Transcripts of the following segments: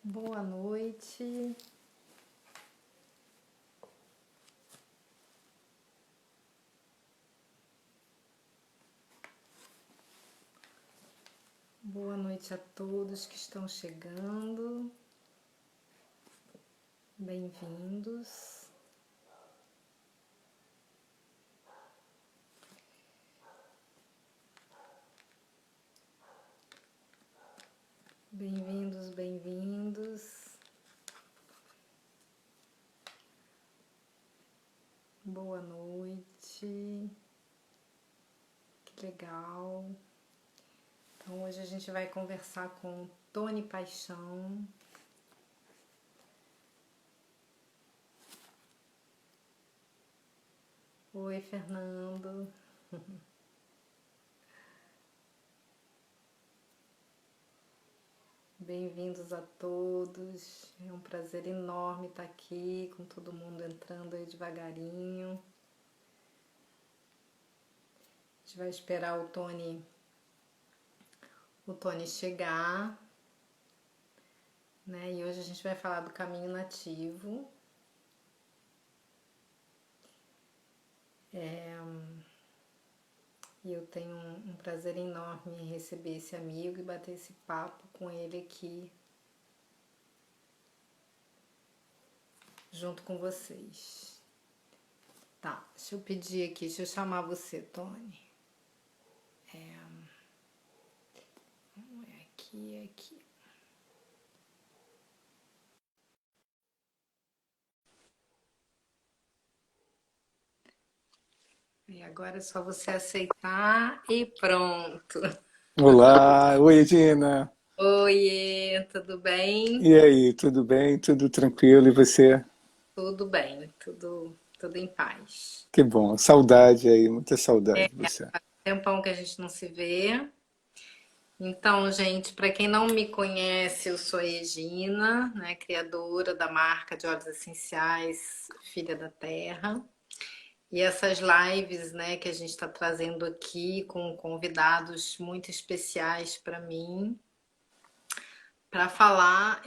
Boa noite. Boa noite a todos que estão chegando. Bem-vindos. Bem-vindos, bem-vindos. Boa noite. Que legal. Então, hoje a gente vai conversar com Tony Paixão. Oi, Fernando. Bem-vindos a todos. É um prazer enorme estar aqui com todo mundo entrando aí devagarinho. A gente vai esperar o Tony chegar, né? E hoje a gente vai falar do caminho nativo. E eu tenho um prazer enorme em receber esse amigo e bater esse papo com ele aqui, junto com vocês. Tá, deixa eu pedir aqui, deixa eu chamar você, Tony. Aqui. E agora é só você aceitar e pronto. Olá, oi Edina. Oiê, tudo bem? E aí, tudo bem? Tudo tranquilo? E você? Tudo bem, tudo em paz. Que bom, saudade aí, muita saudade de você. Tempão que a gente não se vê. Então, gente, para quem não me conhece, eu sou a Regina, né, criadora da marca de óleos essenciais Filha da Terra. E essas lives, né, que a gente está trazendo aqui com convidados muito especiais para mim, para falar,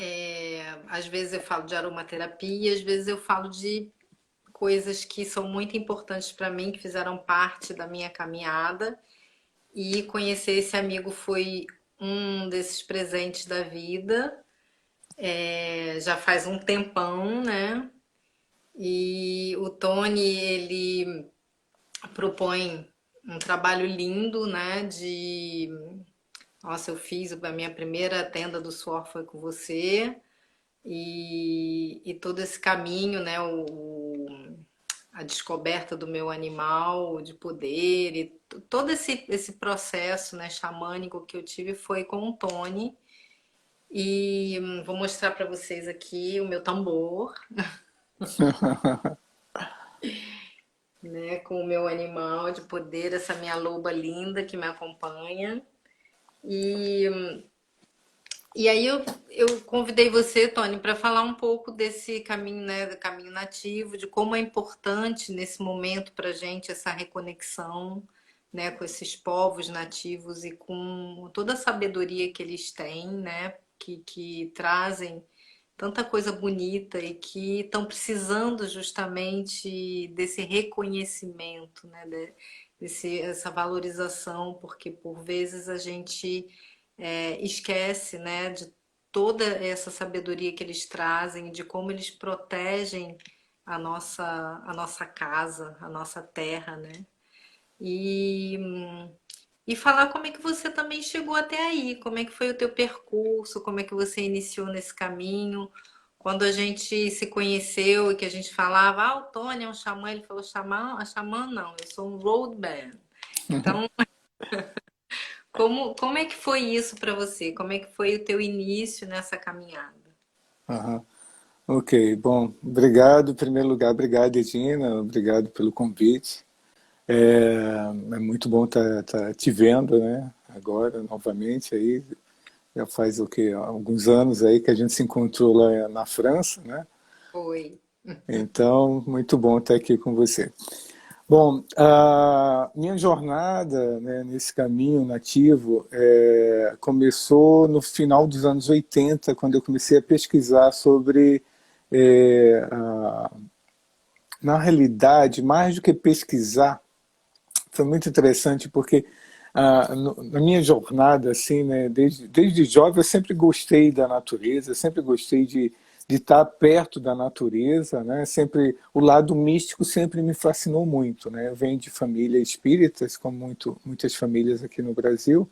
às vezes eu falo de aromaterapia, às vezes eu falo de coisas que são muito importantes para mim, que fizeram parte da minha caminhada. E conhecer esse amigo foi um desses presentes da vida. Já faz um tempão, né? E o Tony, ele propõe um trabalho lindo, né? Nossa, eu fiz a minha primeira tenda do suor foi com você. E todo esse caminho, né? A descoberta do meu animal de poder e todo esse processo, né, xamânico que eu tive foi com o Tony. E vou mostrar para vocês aqui o meu tambor, né, com o meu animal de poder, essa minha loba linda que me acompanha. E, e aí eu convidei você, Tony, para falar um pouco desse caminho, né, do caminho nativo, de como é importante nesse momento para gente essa reconexão, né, com esses povos nativos e com toda a sabedoria que eles têm, né, que trazem tanta coisa bonita e que estão precisando justamente desse reconhecimento, né, essa valorização, porque por vezes a gente esquece, né, de toda essa sabedoria que eles trazem, de como eles protegem a nossa casa, a nossa terra, né? E, e falar como é que você também chegou até aí, como é que foi o teu percurso, como é que você iniciou nesse caminho. Quando a gente se conheceu e que a gente falava, o Tony é um xamã, ele falou, xamã não, eu sou um road band. Então, como é que foi isso para você? Como é que foi o teu início nessa caminhada? Aham. Ok, bom, obrigado, em primeiro lugar, obrigado Edina, obrigado pelo convite. É muito bom estar te vendo, né, agora, novamente aí, já faz o quê? Alguns anos aí que a gente se encontrou lá na França, né? Foi. Então, muito bom estar aqui com você. Bom, a minha jornada, né, nesse caminho nativo começou no final dos anos 80, quando eu comecei a pesquisar sobre, é, a- na realidade, mais do que pesquisar, foi muito interessante porque na minha jornada, assim, né, desde jovem, eu sempre gostei da natureza, sempre gostei de estar perto da natureza, né? Sempre o lado místico sempre me fascinou muito, né? Eu venho de família espíritas, como muitas famílias aqui no Brasil,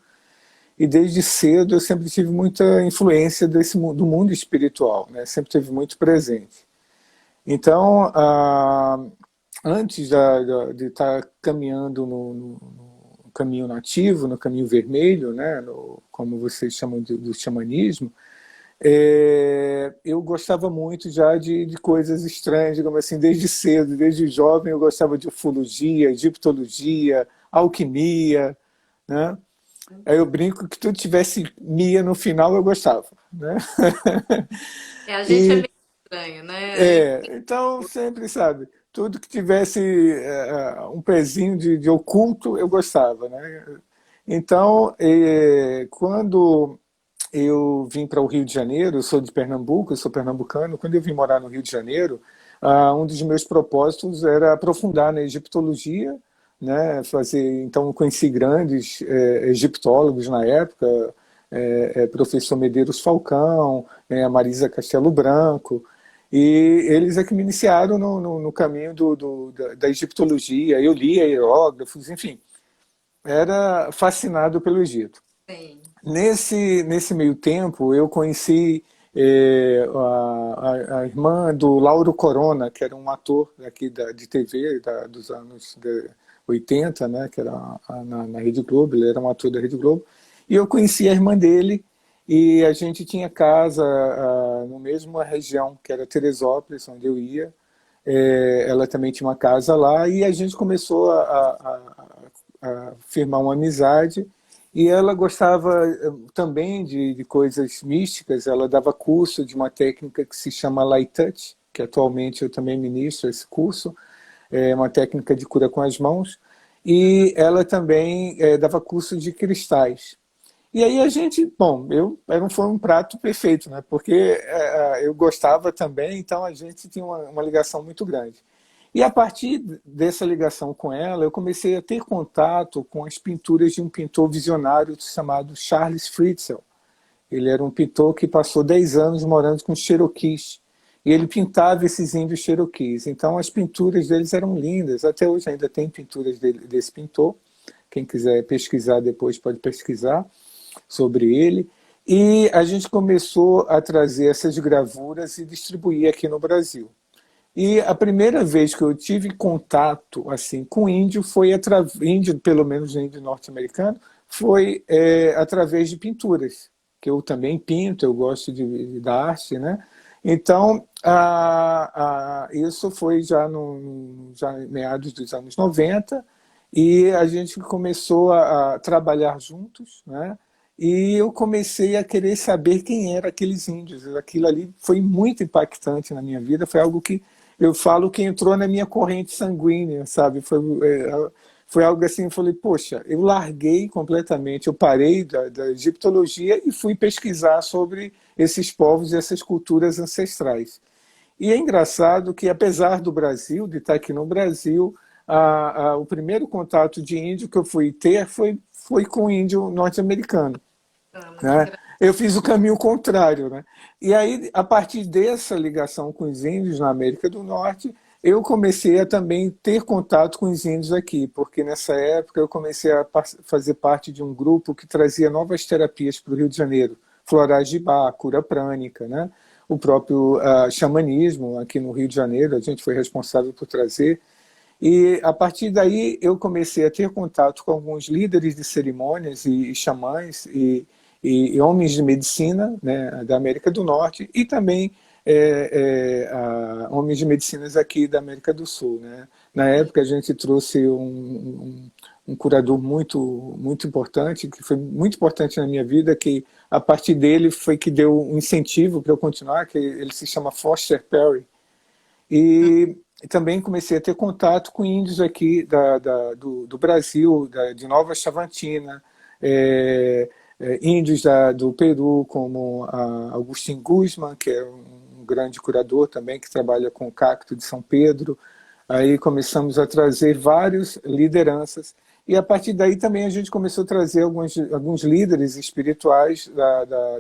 e desde cedo eu sempre tive muita influência do mundo espiritual, né? Sempre teve muito presente. Então, antes de estar caminhando no caminho nativo, no caminho vermelho, né, como vocês chamam do xamanismo, eu gostava muito já de coisas estranhas, digamos assim, desde cedo, desde jovem eu gostava de ufologia, egiptologia, alquimia, né? Aí eu brinco que tudo tivesse mia no final eu gostava, né? É, a gente é E meio estranho, né? então sempre, sabe, tudo que tivesse um pezinho de oculto, eu gostava, né? Então, quando eu vim para o Rio de Janeiro, eu sou de Pernambuco, eu sou pernambucano, quando eu vim morar no Rio de Janeiro, um dos meus propósitos era aprofundar na egiptologia, né? Então, eu conheci grandes egiptólogos na época, professor Medeiros Falcão, a Marisa Castelo Branco, e eles é que me iniciaram no caminho da egiptologia. Eu lia hierógrafos, enfim, era fascinado pelo Egito. Sim. Nesse meio tempo, eu conheci a irmã do Lauro Corona, que era um ator aqui de TV dos anos 80, né, que era na Rede Globo, ele era um ator da Rede Globo, e eu conheci a irmã dele, e a gente tinha casa no mesma região, que era Teresópolis, onde eu ia. Ela também tinha uma casa lá, e a gente começou a firmar uma amizade, e ela gostava também de coisas místicas. Ela dava curso de uma técnica que se chama Light Touch, que atualmente eu também ministro esse curso, é uma técnica de cura com as mãos, e ela também dava curso de cristais. E aí a gente, bom, foi um prato perfeito, né? Porque eu gostava também, então a gente tinha uma ligação muito grande. E a partir dessa ligação com ela, eu comecei a ter contato com as pinturas de um pintor visionário chamado Charles Fritzl. Ele era um pintor que passou 10 anos morando com os Cherokees. E ele pintava esses índios Cherokees. Então as pinturas deles eram lindas. Até hoje ainda tem pinturas desse pintor. Quem quiser pesquisar depois pode pesquisar sobre ele. E a gente começou a trazer essas gravuras e distribuir aqui no Brasil. E a primeira vez que eu tive contato assim com índio foi índio, pelo menos índio norte-americano, foi através de pinturas, que eu também pinto, eu gosto da arte, né? Então, isso foi já meados dos anos 90, e a gente começou a trabalhar juntos, né? E eu comecei a querer saber quem eram aqueles índios. Aquilo ali foi muito impactante na minha vida, foi algo que eu falo que entrou na minha corrente sanguínea, sabe? Foi algo assim, eu falei, poxa, eu larguei completamente, eu parei da egiptologia e fui pesquisar sobre esses povos e essas culturas ancestrais. E é engraçado que, apesar do Brasil, de estar aqui no Brasil, o primeiro contato de índio que eu fui ter foi com índio norte-americano, Ah, muito né? engraçado. Eu fiz o caminho contrário, né? E aí, a partir dessa ligação com os índios na América do Norte, eu comecei a também ter contato com os índios aqui, porque nessa época eu comecei a fazer parte de um grupo que trazia novas terapias para o Rio de Janeiro, florais de Bach, cura prânica, né? O próprio xamanismo aqui no Rio de Janeiro, a gente foi responsável por trazer. E a partir daí eu comecei a ter contato com alguns líderes de cerimônias e xamãs e homens de medicina, né, da América do Norte, e também homens de medicinas aqui da América do Sul, né? Na época a gente trouxe um curador muito importante, que foi muito importante na minha vida, que a partir dele foi que deu um incentivo para eu continuar, que ele se chama Foster Perry. E também comecei a ter contato com índios aqui do Brasil, de Nova Chavantina, índios do Peru, como Agustin Guzman, que é um grande curador também, que trabalha com o cacto de São Pedro. Aí começamos a trazer várias lideranças, e a partir daí também a gente começou a trazer alguns líderes espirituais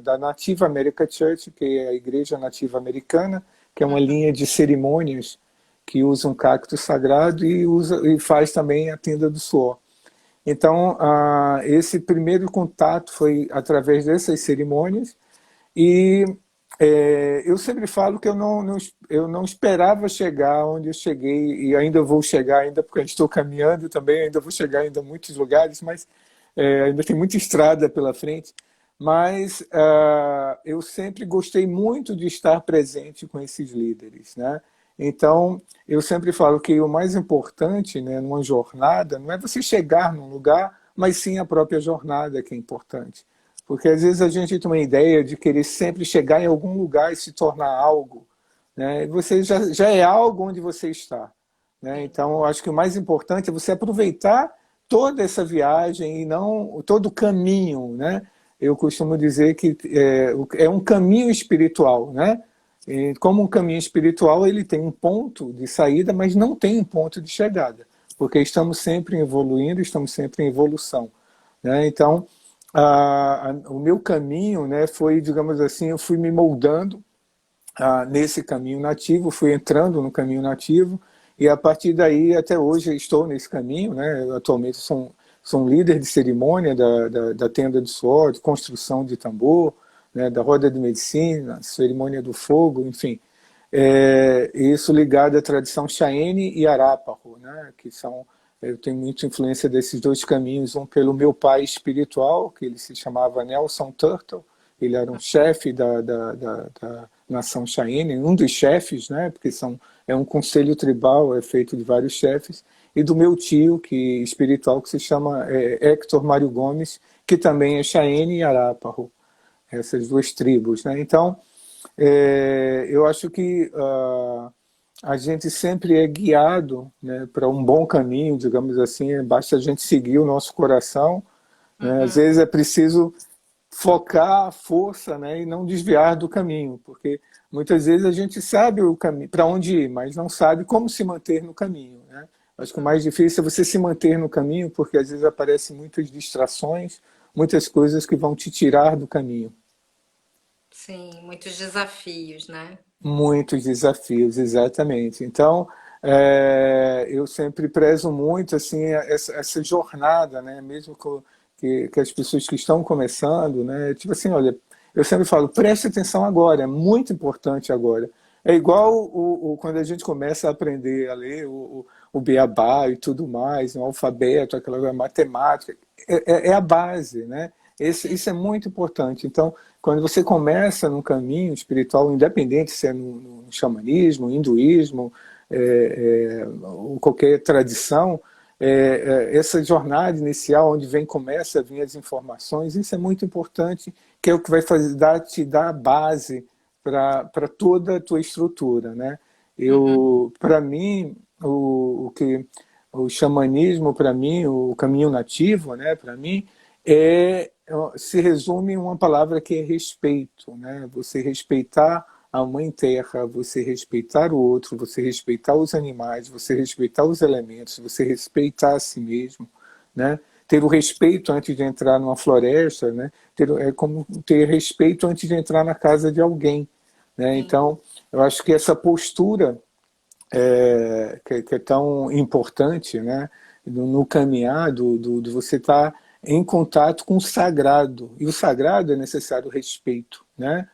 da Native American Church, que é a Igreja Nativa Americana, que é uma linha de cerimônias que usa um cacto sagrado e faz também a tenda do suor. Então, esse primeiro contato foi através dessas cerimônias, e eu sempre falo que eu não esperava chegar onde eu cheguei, e ainda vou chegar, ainda porque eu estou caminhando também, ainda vou chegar ainda a muitos lugares, mas ainda tem muita estrada pela frente. Mas eu sempre gostei muito de estar presente com esses líderes, né? Então, eu sempre falo que o mais importante, né, numa jornada não é você chegar num lugar, mas sim a própria jornada que é importante. Porque às vezes a gente tem uma ideia de querer sempre chegar em algum lugar e se tornar algo, né? E você já é algo onde você está, né? Então, eu acho que o mais importante é você aproveitar toda essa viagem e não todo o caminho, né? Eu costumo dizer que é um caminho espiritual, né? E como um caminho espiritual, ele tem um ponto de saída, mas não tem um ponto de chegada, porque estamos sempre evoluindo, estamos sempre em evolução, né? Então, o meu caminho, né, foi, digamos assim, eu fui me moldando nesse caminho nativo, fui entrando no caminho nativo, e a partir daí, até hoje, estou nesse caminho, né? Eu, atualmente sou um líder de cerimônia da tenda do suor, de construção de tambor, né, da roda de medicina, cerimônia do fogo, enfim. Isso ligado à tradição Cheyenne e Arapaho, né, que eu tenho muita influência desses dois caminhos, um pelo meu pai espiritual, que ele se chamava Nelson Turtle, ele era um chefe da nação Cheyenne, um dos chefes, né, porque é um conselho tribal, é feito de vários chefes, e do meu tio espiritual, que se chama Hector Mário Gomes, que também é Cheyenne e Arapaho, essas duas tribos, né? Então, eu acho que a gente sempre é guiado, né, para um bom caminho, digamos assim, basta a gente seguir o nosso coração, né? Às vezes é preciso focar a força, né, e não desviar do caminho, porque muitas vezes a gente sabe o caminho, para onde ir, mas não sabe como se manter no caminho, né? Acho que o mais difícil é você se manter no caminho, porque às vezes aparecem muitas distrações, muitas coisas que vão te tirar do caminho. Sim, muitos desafios, né? Muitos desafios, exatamente. Então, eu sempre prezo muito assim essa jornada, né? Mesmo que as pessoas que estão começando, né? Tipo assim, olha, eu sempre falo, preste atenção agora, é muito importante agora. É igual quando a gente começa a aprender a ler o beabá e tudo mais, o alfabeto, aquela matemática, é a base, né? Isso é muito importante. Então, quando você começa num caminho espiritual, independente se é no xamanismo, hinduísmo, ou qualquer tradição, essa jornada inicial, onde começa a vir as informações, isso é muito importante, que é o que vai te dar a base para toda a tua estrutura, né? Para mim, o xamanismo, para mim, o caminho nativo, né, para mim, se resume em uma palavra que é respeito, né? Você respeitar a mãe terra, você respeitar o outro, você respeitar os animais, você respeitar os elementos, você respeitar a si mesmo, né? Ter o respeito antes de entrar numa floresta, né? É como ter respeito antes de entrar na casa de alguém, né? Então, eu acho que essa postura que é tão importante, né, no caminhar de você estar em contato com o sagrado. E o sagrado é necessário respeito, né?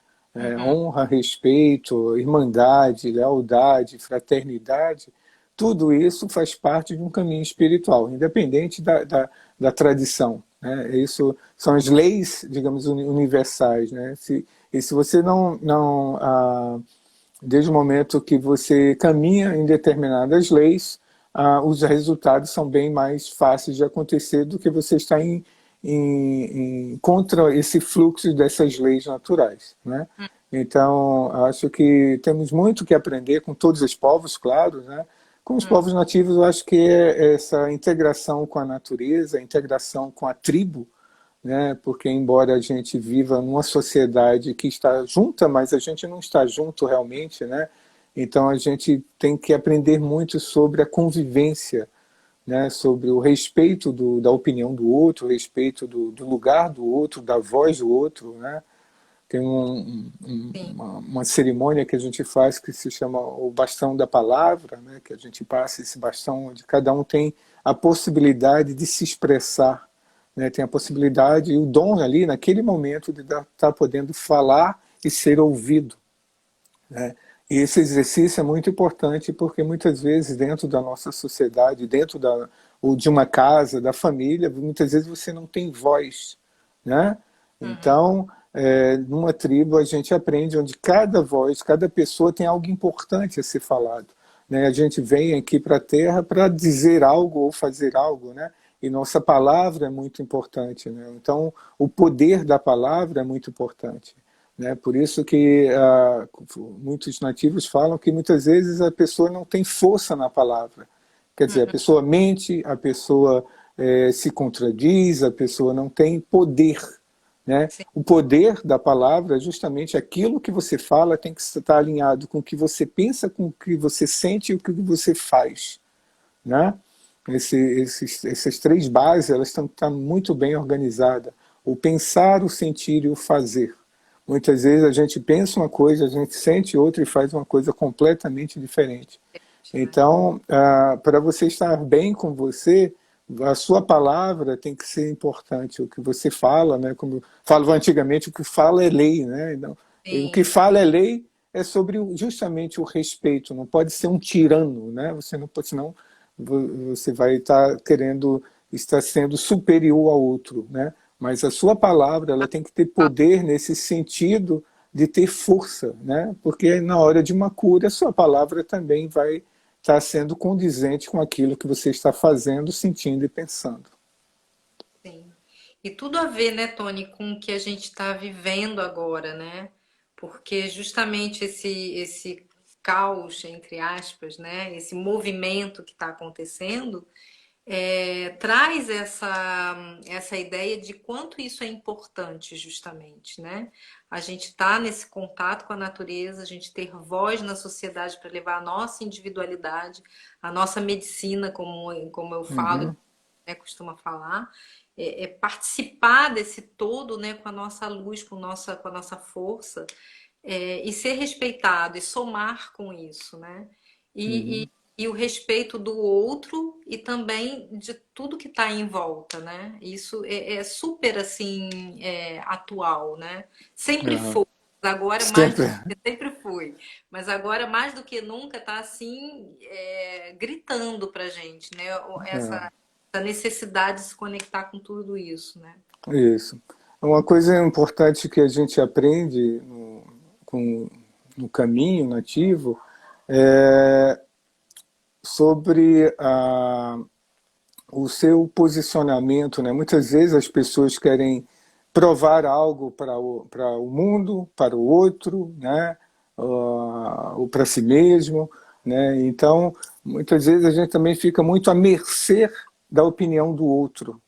Honra, respeito, irmandade, lealdade, fraternidade, tudo isso faz parte de um caminho espiritual, independente da tradição, né? Isso são as leis, digamos, universais, né? E se você desde o momento que você caminha em determinadas leis, os resultados são bem mais fáceis de acontecer do que você estar contra esse fluxo dessas leis naturais, né? Então, acho que temos muito que aprender com todos os povos, claro, né? Com os Hum, povos nativos, eu acho que é essa integração com a natureza, a integração com a tribo, né? Porque embora a gente viva numa sociedade que está junta, mas a gente não está junto realmente, né? Então a gente tem que aprender muito sobre a convivência, né? Sobre o respeito da opinião do outro, o respeito do lugar do outro, da voz do outro, né? Tem sim, uma cerimônia que a gente faz que se chama o bastão da palavra, né? Que a gente passa esse bastão onde cada um tem a possibilidade de se expressar, né? Tem a possibilidade e o dom ali, naquele momento, de estar podendo falar e ser ouvido, né? E esse exercício é muito importante porque muitas vezes dentro da nossa sociedade, dentro ou de uma casa, da família, muitas vezes você não tem voz, né? uhum, Então, numa tribo a gente aprende onde cada voz, cada pessoa tem algo importante a ser falado, né? A gente vem aqui para a Terra para dizer algo ou fazer algo, né? E nossa palavra é muito importante, né? Então, o poder da palavra é muito importante, né? Por isso que muitos nativos falam que muitas vezes a pessoa não tem força na palavra. Quer dizer, a uhum, pessoa mente, a pessoa se contradiz, a pessoa não tem poder, né? sim, O poder da palavra é justamente aquilo que você fala tem que estar alinhado com o que você pensa, com o que você sente e o que você faz, né? Essas três bases elas estão muito bem organizadas. O pensar, o sentir e o fazer. Muitas vezes a gente pensa uma coisa, a gente sente outra e faz uma coisa completamente diferente. né? Então, para você estar bem com você, a sua palavra tem que ser importante. O que você fala, né? Como falava antigamente, o que fala é lei, né? Então, o que Sim, fala é lei é sobre justamente o respeito. Não pode ser um tirano, né? Você não pode, senão você vai estar querendo estar sendo superior ao outro, né? Mas a sua palavra ela tem que ter poder nesse sentido de ter força, né? Porque na hora de uma cura, a sua palavra também vai estar sendo condizente com aquilo que você está fazendo, sentindo e pensando. sim. E tudo a ver, né, Tony, com o que a gente está vivendo agora, né? Porque justamente esse caos, entre aspas, né? Esse movimento que está acontecendo traz essa ideia de quanto isso é importante, justamente, né? A gente está nesse contato com a natureza, a gente ter voz na sociedade para levar a nossa individualidade, a nossa medicina, como eu falo, Uhum, né, costuma falar, participar desse todo, né, com a nossa luz, com a nossa força, e ser respeitado e somar com isso, né? E, uhum, e, e o respeito do outro e também de tudo que está em volta, né? Isso é super assim atual, né? Sempre uhum. foi. Agora mais do Sempre. que sempre foi, mas agora mais do que nunca está assim gritando para gente, né? Essa necessidade de se conectar com tudo isso, né? Isso. Uma coisa importante que a gente aprende com, no caminho nativo é sobre o seu posicionamento, né? Muitas vezes as pessoas querem provar algo para o mundo, para o outro, né? Ou para si mesmo, né? Então, muitas vezes a gente também fica muito à mercê da opinião do outro,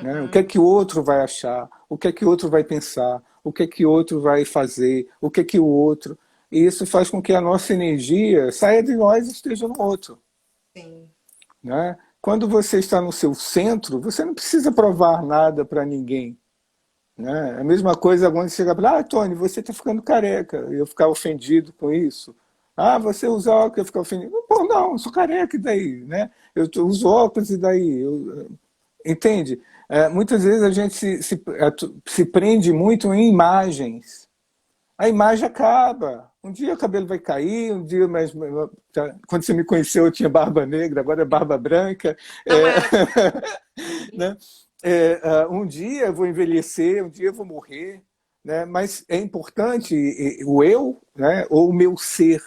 né? O que é Uhum. que o outro vai achar? O que é que o outro vai pensar? O que é que o outro vai fazer? O que é que o outro... E isso faz com que a nossa energia saia de nós e esteja no outro, Sim. né? Quando você está no seu centro, você não precisa provar nada para ninguém, né? A mesma coisa quando você chega para Tony, você está ficando careca, e eu ficar ofendido com isso. Você usa óculos, eu ficar ofendido. Pô, não, eu sou careca, e daí? Né? Uso óculos, e daí? Entende? Muitas vezes a gente se prende muito em imagens. A imagem acaba. Um dia o cabelo vai cair, um dia, mas quando você me conheceu eu tinha barba negra, agora é barba branca. Não É, era. né? Um dia eu vou envelhecer, um dia eu vou morrer, né? Mas é importante o eu, né? Ou o meu ser,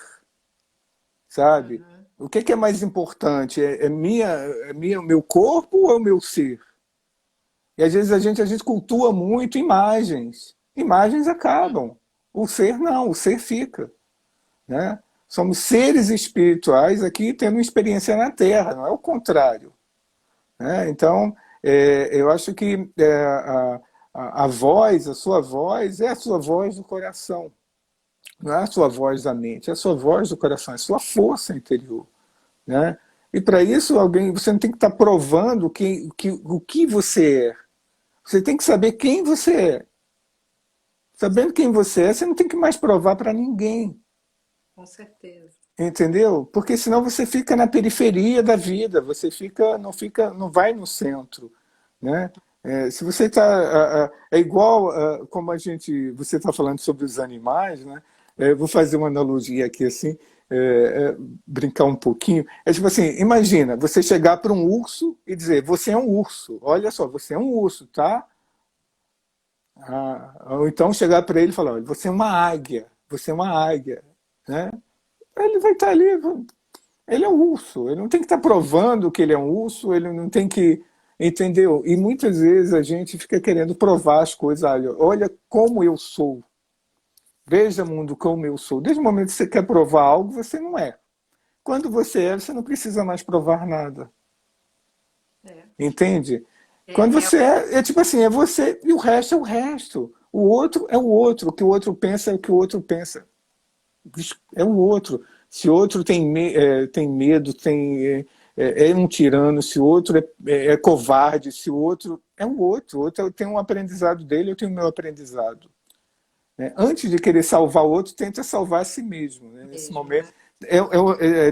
sabe? Uhum. O que é mais importante? O meu corpo ou é o meu ser? E às vezes a gente cultua muito imagens. Imagens acabam. O ser não, o ser fica, né? Somos seres espirituais aqui tendo uma experiência na Terra, não é o contrário, né? Então, eu acho que a voz, a sua voz, é a sua voz do coração, não é a sua voz da mente, é a sua voz do coração, é a sua força interior, né? E para isso, você não tem que estar provando o que você é. Você tem que saber quem você é. Sabendo quem você é, você não tem que mais provar para ninguém. Com certeza. Entendeu? Porque senão você fica na periferia da vida, você não vai no centro, né? Se você está, é igual como você está falando sobre os animais, né? Vou fazer uma analogia aqui assim, brincar um pouquinho. É tipo assim, imagina você chegar para um urso e dizer, você é um urso, olha só, você é um urso, tá? Ou então chegar para ele e falar, olha, você é uma águia, né? Ele vai estar ali, ele é um urso, ele não tem que estar provando que ele é um urso, ele não tem que, entendeu? E muitas vezes a gente fica querendo provar as coisas, olha como eu sou, veja mundo como eu sou. Desde o momento que você quer provar algo, você não é. Quando você é, você não precisa mais provar nada. É. Entende? Quando você é tipo assim, é você e o resto é o resto. O outro é o outro, o que o outro pensa é o que o outro pensa. É o outro. Se o outro tem medo, é um tirano, se o outro é covarde, se o outro é o outro tem um aprendizado dele, eu tenho o meu aprendizado. Né? Antes de querer salvar o outro, tenta salvar a si mesmo. Né? Nesse momento,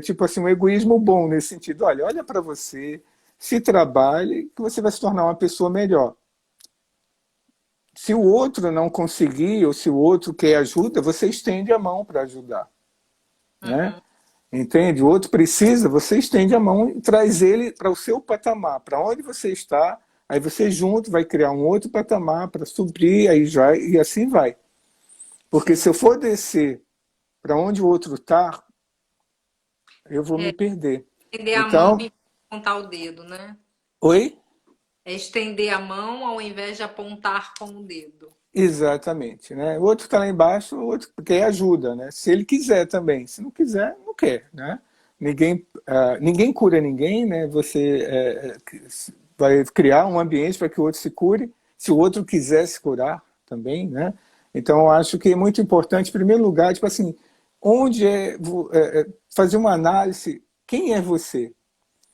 tipo assim, um egoísmo bom nesse sentido. Olha para você, se trabalhe, que você vai se tornar uma pessoa melhor. Se o outro não conseguir, ou se o outro quer ajuda, você estende a mão para ajudar. Né? Entende? O outro precisa, você estende a mão e traz ele para o seu patamar, para onde você está, aí você junto vai criar um outro patamar para suprir, aí já, e assim vai. Porque se eu for descer para onde o outro está, eu vou me perder. Estender a mão Então, e apontar o dedo, né? oi? É estender a mão ao invés de apontar com o dedo. Exatamente, né? O outro está lá embaixo, o outro quer ajuda, né? Se ele quiser também, se não quiser, não quer, né? Ninguém cura ninguém, né? Você vai criar um ambiente para que o outro se cure, se o outro quiser se curar também, né? Então, eu acho que é muito importante, em primeiro lugar, tipo assim, fazer uma análise, quem é você?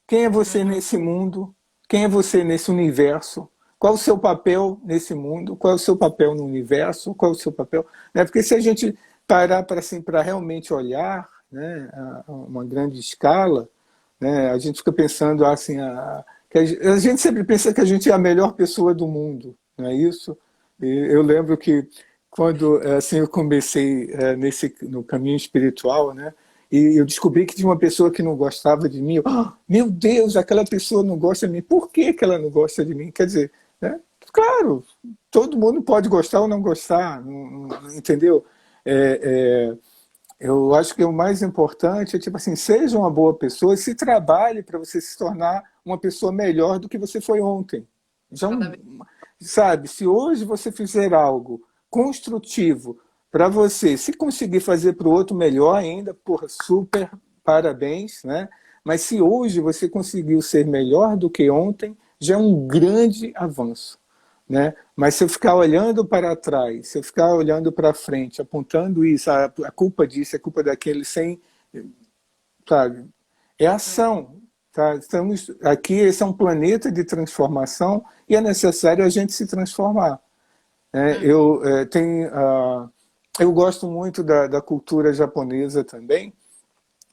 Quem é você nesse mundo? Quem é você nesse universo? Qual o seu papel nesse mundo? Qual é o seu papel no universo? Qual é o seu papel? Né? Porque se a gente parar para assim, realmente olhar, né, a uma grande escala, né, a gente fica pensando assim, que a gente sempre pensa que a gente é a melhor pessoa do mundo, não é isso? E eu lembro que quando assim, eu comecei no caminho espiritual, né, e eu descobri que tinha uma pessoa que não gostava de mim. Meu Deus, aquela pessoa não gosta de mim. Por que que ela não gosta de mim? Quer dizer, né? Claro, todo mundo pode gostar ou não gostar, entendeu? Eu acho que o mais importante é, tipo assim, seja uma boa pessoa e se trabalhe para você se tornar uma pessoa melhor do que você foi ontem. Já sabe, se hoje você fizer algo construtivo para você, se conseguir fazer para o outro melhor ainda, porra, super parabéns, né? Mas se hoje você conseguiu ser melhor do que ontem, já é um grande avanço. Né? Mas se eu ficar olhando para trás, se eu ficar olhando para frente, apontando isso, a culpa disso, a culpa daquele, sem, sabe? É ação. Tá? Estamos aqui, esse é um planeta de transformação e é necessário a gente se transformar. Né? Eu gosto muito da cultura japonesa também,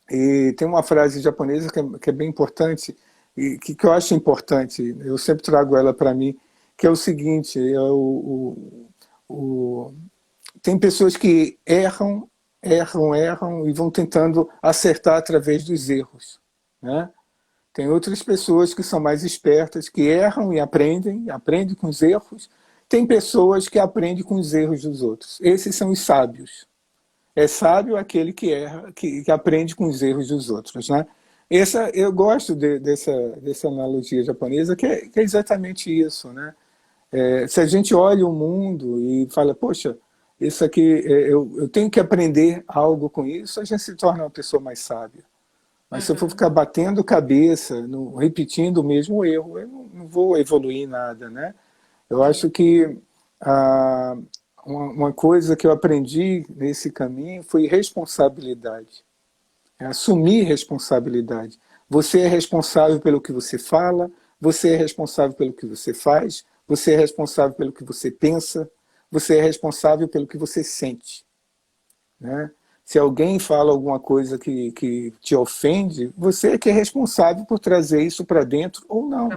e tem uma frase japonesa que é bem importante, e que eu acho importante, eu sempre trago ela para mim, que é o seguinte, tem pessoas que erram e vão tentando acertar através dos erros. Né? Tem outras pessoas que são mais espertas, que erram e aprendem com os erros. Tem pessoas que aprendem com os erros dos outros. Esses são os sábios. É sábio aquele que erra, que aprende com os erros dos outros. Né? Eu gosto dessa analogia japonesa, que é exatamente isso. Né? Se a gente olha o mundo e fala, poxa, isso aqui, eu tenho que aprender algo com isso, a gente se torna uma pessoa mais sábia. Mas se eu for ficar batendo cabeça, repetindo o mesmo erro, eu não vou evoluir em nada, né? Eu acho que uma coisa que eu aprendi nesse caminho foi responsabilidade. É assumir responsabilidade. Você é responsável pelo que você fala, você é responsável pelo que você faz, você é responsável pelo que você pensa, você é responsável pelo que você sente, né? Se alguém fala alguma coisa que te ofende, você é que é responsável por trazer isso para dentro ou não,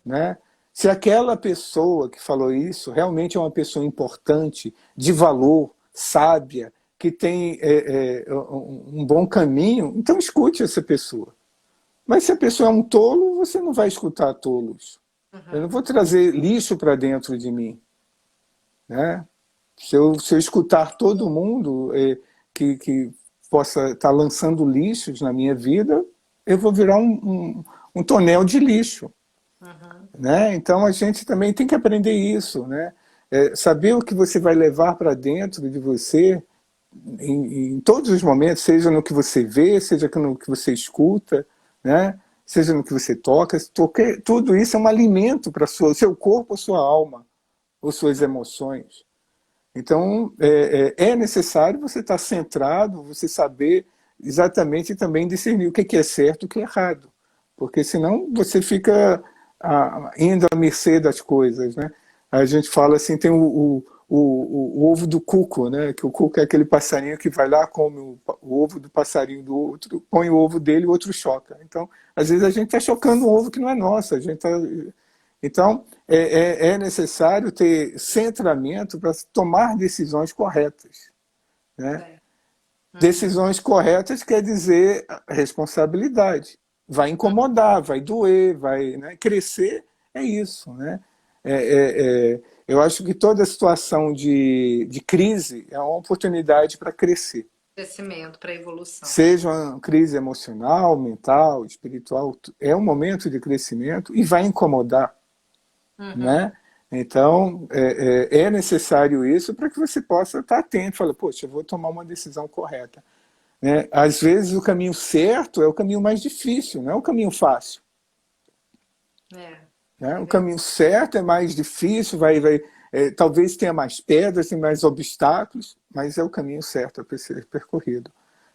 né? Se aquela pessoa que falou isso realmente é uma pessoa importante, de valor, sábia, que tem um bom caminho, então escute essa pessoa. Mas se a pessoa é um tolo, você não vai escutar tolos. Eu não vou trazer lixo para dentro de mim, né? Se eu escutar todo mundo que possa estar lançando lixos na minha vida, eu vou virar um tonel de lixo. Né? Então a gente também tem que aprender isso, né? Saber o que você vai levar para dentro de você em todos os momentos, seja no que você vê, seja no que você escuta, né? Seja no que você toca, tudo isso é um alimento para o seu corpo, a sua alma, ou suas emoções. Então é necessário você estar centrado, você saber exatamente também discernir o que é certo e o que é errado, porque senão você fica indo à mercê das coisas, né? A gente fala assim, tem o ovo do cuco, né? Que o cuco é aquele passarinho que vai lá, come o ovo do passarinho do outro, põe o ovo dele e o outro choca. Então, às vezes a gente está chocando um ovo que não é nosso. Então, é necessário ter centramento para tomar decisões corretas, né? Decisões corretas quer dizer responsabilidade. Vai incomodar, vai doer, vai, né? Crescer é isso, né? Eu acho que toda situação de crise é uma oportunidade para crescer. Crescimento, para evolução. Seja uma crise emocional, mental, espiritual, é um momento de crescimento e vai incomodar, né? Então, é necessário isso para que você possa estar atento. Fala, poxa, eu vou tomar uma decisão correta. Né? Às vezes o caminho certo é o caminho mais difícil, não é o caminho fácil. Né? O caminho certo é mais difícil, talvez tenha mais pedras, tem mais obstáculos, mas é o caminho certo a ser percorrido.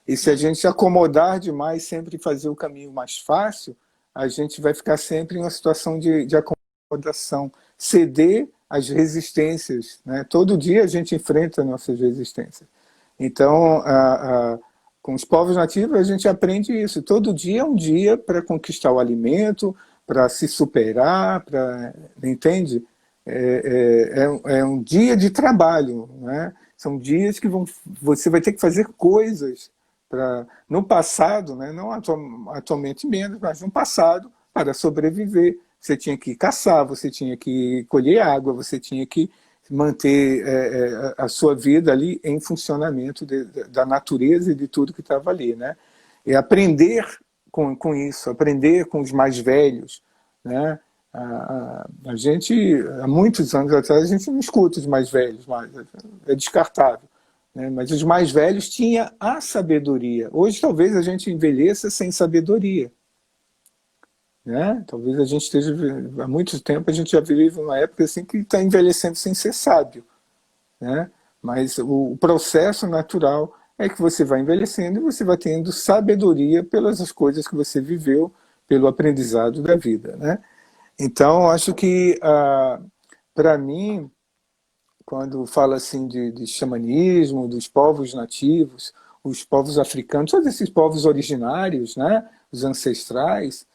E se a gente acomodar demais, sempre fazer o caminho mais fácil, a gente vai ficar sempre em uma situação de acomodação, ceder às resistências, né? Todo dia a gente enfrenta nossas resistências. Então, com os povos nativos, a gente aprende isso. Todo dia é um dia para conquistar o alimento, para se superar, entende? É um dia de trabalho, né? São dias que você vai ter que fazer coisas no passado, né? Não atualmente menos, mas no passado, para sobreviver. Você tinha que caçar, você tinha que colher água, você tinha que manter a sua vida ali em funcionamento da natureza e de tudo que estava ali, né? E aprender com isso, aprender com os mais velhos, né? A gente, há muitos anos atrás, a gente não escuta os mais velhos, mais, é descartável, né? Mas os mais velhos tinham a sabedoria. Hoje talvez a gente envelheça sem sabedoria, né? Talvez a gente esteja, há muito tempo a gente já vive uma época assim que está envelhecendo sem ser sábio, né? Mas o processo natural é que você vai envelhecendo e você vai tendo sabedoria pelas coisas que você viveu, pelo aprendizado da vida, né? Então, acho que, para mim, quando fala assim de xamanismo, dos povos nativos, os povos africanos, todos esses povos originários, né? Os ancestrais,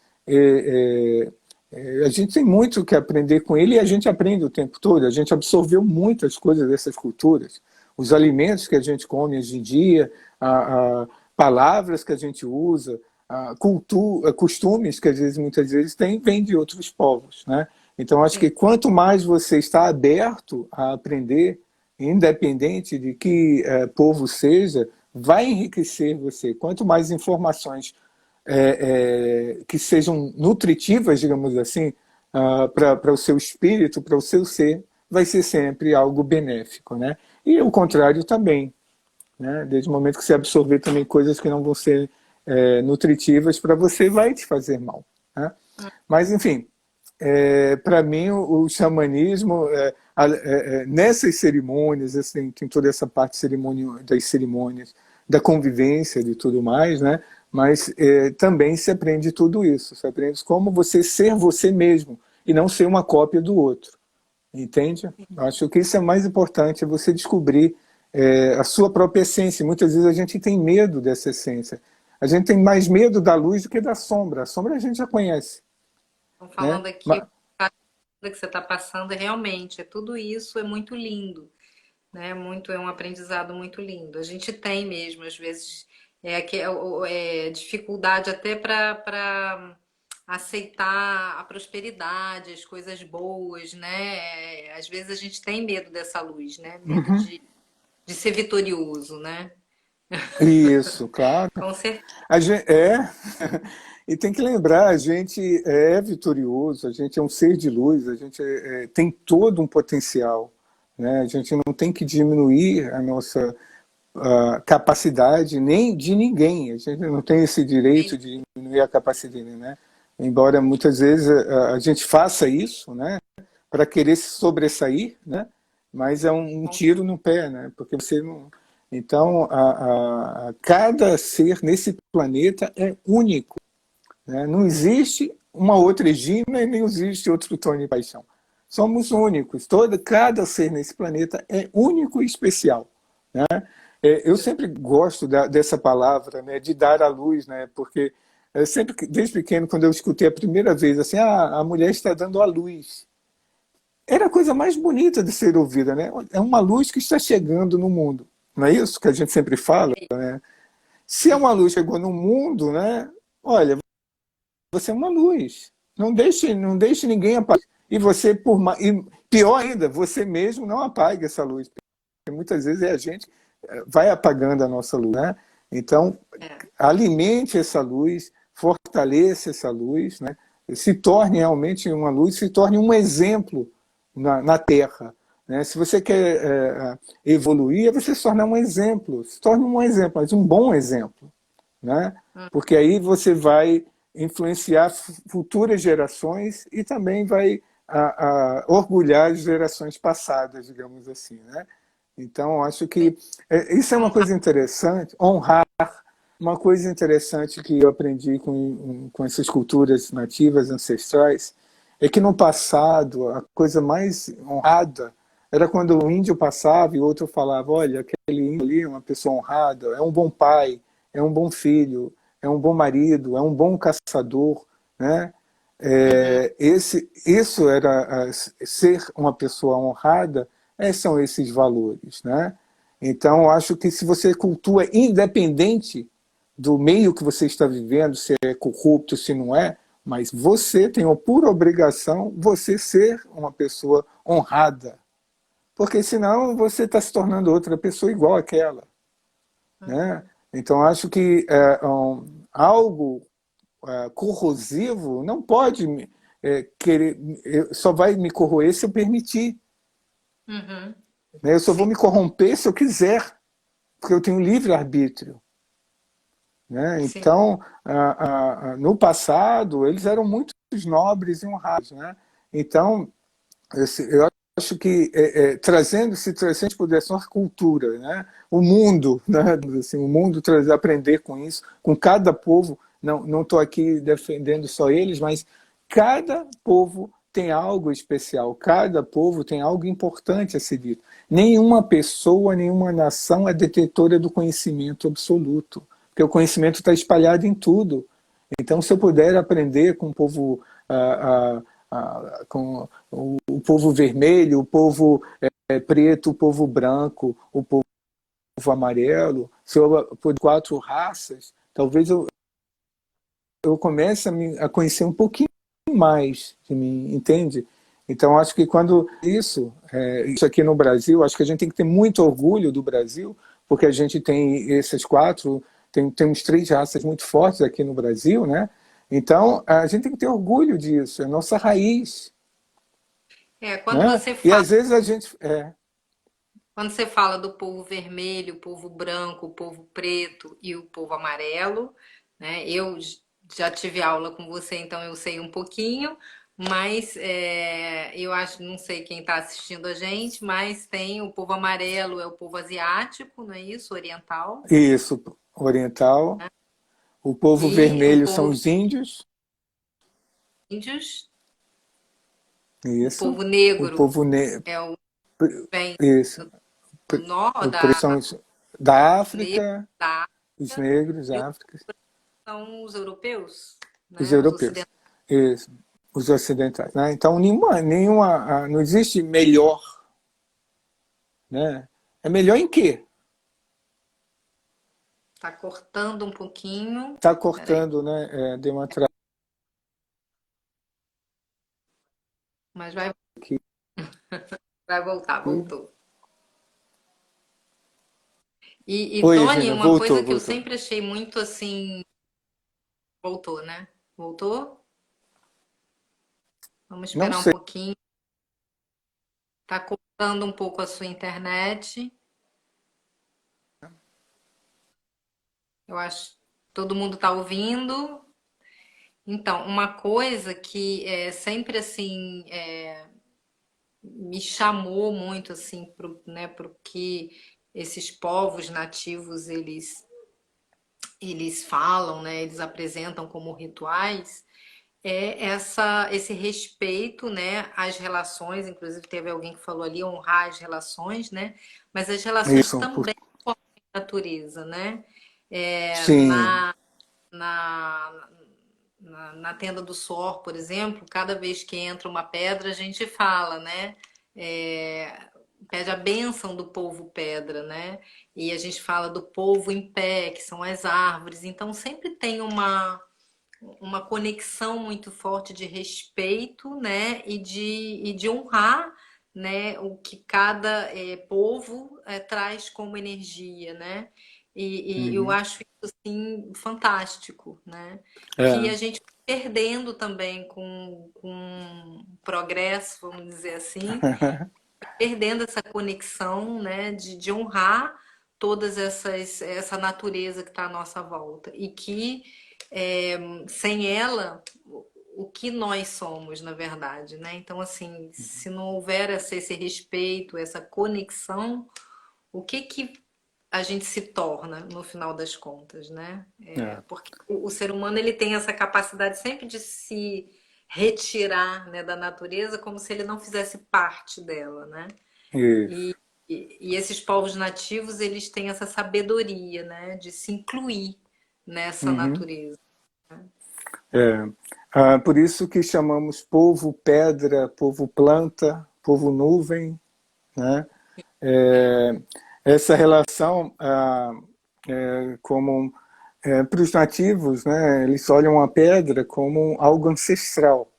a gente tem muito que aprender com ele e a gente aprende o tempo todo. A gente absorveu muitas coisas dessas culturas. Os alimentos que a gente come hoje em dia, palavras que a gente usa, costumes que muitas vezes vêm de outros povos, né? Então acho que quanto mais você está aberto a aprender, independente de que povo seja, vai enriquecer você. Quanto mais informações que sejam nutritivas, digamos assim, para o seu espírito, para o seu ser, vai ser sempre algo benéfico, né? E o contrário também, né? Desde o momento que você absorver também coisas que não vão ser nutritivas para você, vai te fazer mal, né? Mas, enfim, para mim o xamanismo, nessas cerimônias, assim, tem toda essa parte das cerimônias, da convivência, de tudo mais, né? Mas também se aprende tudo isso, se aprende como você ser você mesmo, e não ser uma cópia do outro. Entende? Acho que isso é mais importante, é você descobrir a sua própria essência. Muitas vezes a gente tem medo dessa essência. A gente tem mais medo da luz do que da sombra. A sombra a gente já conhece, Então, né? falando aqui, o que você está passando, realmente, tudo isso é muito lindo, né? Muito, é um aprendizado muito lindo. A gente tem mesmo, às vezes, dificuldade até para aceitar a prosperidade, as coisas boas, né? Às vezes a gente tem medo dessa luz, né? Medo Uhum. de ser vitorioso, né? Isso, claro. Com certeza. A gente, e tem que lembrar, a gente é vitorioso, a gente é um ser de luz, a gente tem todo um potencial, né? A gente não tem que diminuir a nossa capacidade nem de ninguém. A gente não tem esse direito de diminuir a capacidade, né? Embora muitas vezes a gente faça isso, né? Para querer se sobressair, né? Mas é um tiro no pé, né? Porque você não... Então, cada ser nesse planeta é único, né? Não existe uma outra Gina e nem existe outro Tony Paixão. Somos únicos. Cada ser nesse planeta é único e especial, né? Eu sempre gosto dessa palavra, né? De dar à luz, né? Porque sempre, desde pequeno, quando eu escutei a primeira vez, assim, a mulher está dando à luz. Era a coisa mais bonita de ser ouvida, né? É uma luz que está chegando no mundo. Não é isso que a gente sempre fala, né? Se é uma luz que chegou no mundo, né? Olha, você é uma luz. Não deixe ninguém apagar. E você, e pior ainda, você mesmo não apague essa luz. Porque muitas vezes a gente vai apagando a nossa luz, né? Então, alimente essa luz, fortaleça essa luz, né? Se torne realmente uma luz, se torne um exemplo na Terra, né? Se você quer evoluir, você se tornar um exemplo, se torne um exemplo, mas um bom exemplo, né? Porque aí você vai influenciar futuras gerações e também vai orgulhar as gerações passadas, digamos assim, né? Então, acho que isso é uma coisa interessante, honrar. Uma coisa interessante que eu aprendi com essas culturas nativas, ancestrais, é que no passado, a coisa mais honrada era quando o índio passava e o outro falava, olha, aquele índio ali é uma pessoa honrada, é um bom pai, é um bom filho, é um bom marido, é um bom caçador, né? Isso era ser uma pessoa honrada, são esses valores, né? Então, acho que se você cultua independente do meio que você está vivendo, se é corrupto, se não é, mas você tem a pura obrigação você ser uma pessoa honrada, porque senão você está se tornando outra pessoa igual àquela, né? Então, acho que algo corrosivo não pode querer, só vai me corroer se eu permitir. Uhum. Né? Eu só vou me corromper se eu quiser, porque eu tenho livre-arbítrio. Né? Então, no passado, eles eram muito nobres e honrados. Né? Então, eu acho que se a gente pudesse uma cultura, né? O mundo, né? Assim, o mundo aprender com isso, com cada povo, não estou aqui defendendo só eles, mas cada povo tem algo especial, cada povo tem algo importante a ser dito. Nenhuma pessoa, nenhuma nação é detetora do conhecimento absoluto, porque o conhecimento está espalhado em tudo. Então, se eu puder aprender com o povo, com o povo vermelho, o povo preto, o povo branco, o povo amarelo, se eu puder 4 raças, talvez eu comece a conhecer um pouquinho mais de mim, entende? Então, acho que quando isso aqui no Brasil, acho que a gente tem que ter muito orgulho do Brasil, porque a gente tem esses 4, temos 3 raças muito fortes aqui no Brasil, né? Então, a gente tem que ter orgulho disso, é a nossa raiz. Quando né? você E fala, às vezes a gente... quando você fala do povo vermelho, o povo branco, o povo preto e o povo amarelo, né? Eu já tive aula com você, então eu sei um pouquinho, mas eu acho, não sei quem está assistindo a gente, mas tem o povo amarelo, é o povo asiático, não é isso? Oriental. Isso, oriental. O povo E o vermelho são povo os índios. índios, o Isso. povo O negro povo negro. é o vem Isso. do norte, O preto são os da negro África, da os África, negros, e os África, são os europeus, os né? Os europeus. ocidentais. Isso. Os ocidentais. Né? Então, não existe melhor. Né? É melhor em quê? Tá cortando um pouquinho. Está Peraí, cortando, né? Deu uma mas vai, aqui. vai voltar, voltou. E Oi, Tony, Gina, uma voltou, coisa que eu voltou. sempre achei muito assim. Voltou, né? Voltou? Vamos Não esperar um sei. pouquinho. Tá cortando um pouco a sua internet. Eu acho que todo mundo tá ouvindo. Então, uma coisa que é sempre assim me chamou muito assim pro que esses povos nativos eles falam, né? Eles apresentam como rituais esse respeito, né, às relações. Inclusive teve alguém que falou ali honrar as relações, né? Mas as relações Isso, também com a natureza, né? sim. Na, na tenda do Suor, por exemplo, cada vez que entra uma pedra, a gente fala, né? Pede a bênção do povo pedra, né? E a gente fala do povo em pé, que são as árvores. Então sempre tem uma conexão muito forte de respeito, né? E de honrar, né? O que cada povo traz como energia, né? E eu Uhum. acho isso assim fantástico, né? Que É. a gente perdendo também com o progresso, vamos dizer assim, perdendo essa conexão, né, de honrar essa natureza que está à nossa volta e que sem ela o que nós somos, na verdade, né? Então, assim, se não houver esse respeito, essa conexão, o que a gente se torna no final das contas, né? É. Porque o ser humano ele tem essa capacidade sempre de se retirar, né, da natureza como se ele não fizesse parte dela, né? Isso. E esses povos nativos, eles têm essa sabedoria, né, de se incluir nessa Uhum. natureza. É. Por isso que chamamos povo pedra, povo planta, povo nuvem, né? É. É, essa relação, como para os nativos, né, eles olham a pedra como algo ancestral.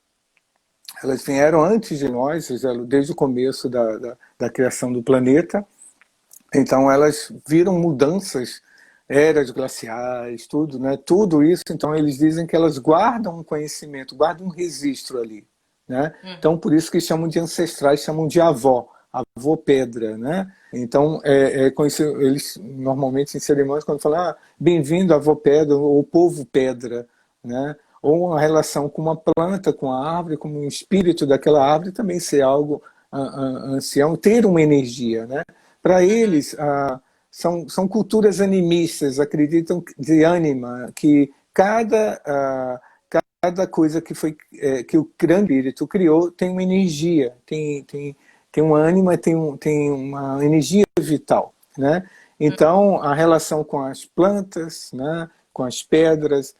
Elas vieram antes de nós, desde o começo da criação do planeta. Então elas viram mudanças, eras glaciais, tudo, né? Tudo isso, então eles dizem que elas guardam um conhecimento, guardam um registro ali, né? Então por isso que chamam de ancestrais, chamam de avó, avô pedra, né? Então eles normalmente em cerimônias quando falam bem-vindo avô pedra ou povo pedra, né? Ou uma relação com uma planta, com a árvore, como um espírito daquela árvore também ser algo ancião, ter uma energia, né? Para eles, são culturas animistas, acreditam de ânima, que cada coisa que o grande espírito criou tem uma energia, tem uma ânima, tem uma energia vital, né? Então, a relação com as plantas, né, com as pedras,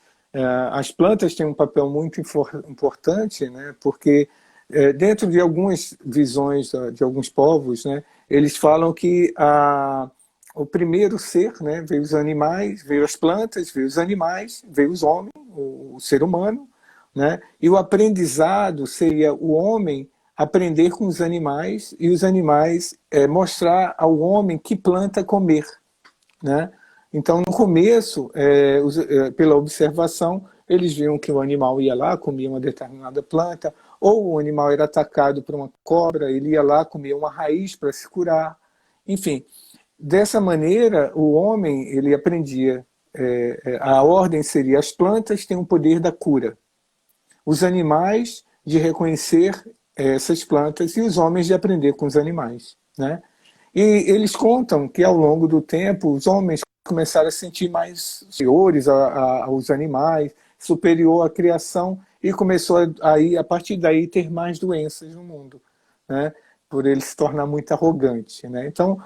as plantas têm um papel muito importante, né, porque dentro de algumas visões de alguns povos, né, eles falam que o primeiro ser, né, veio os animais, veio as plantas, veio os animais, veio os homens, o ser humano, né, e o aprendizado seria o homem aprender com os animais e os animais mostrar ao homem que planta comer, né? Então, no começo, pela observação, eles viam que o animal ia lá, comia uma determinada planta, ou o animal era atacado por uma cobra, ele ia lá comer uma raiz para se curar. Enfim, dessa maneira, o homem ele aprendia, a ordem seria: as plantas têm o poder da cura, os animais de reconhecer essas plantas e os homens de aprender com os animais, né? E eles contam que ao longo do tempo os homens começaram a sentir mais superiores aos animais, superior à criação, e começou a partir daí ter mais doenças no mundo, né? Por ele se tornar muito arrogante, né? Então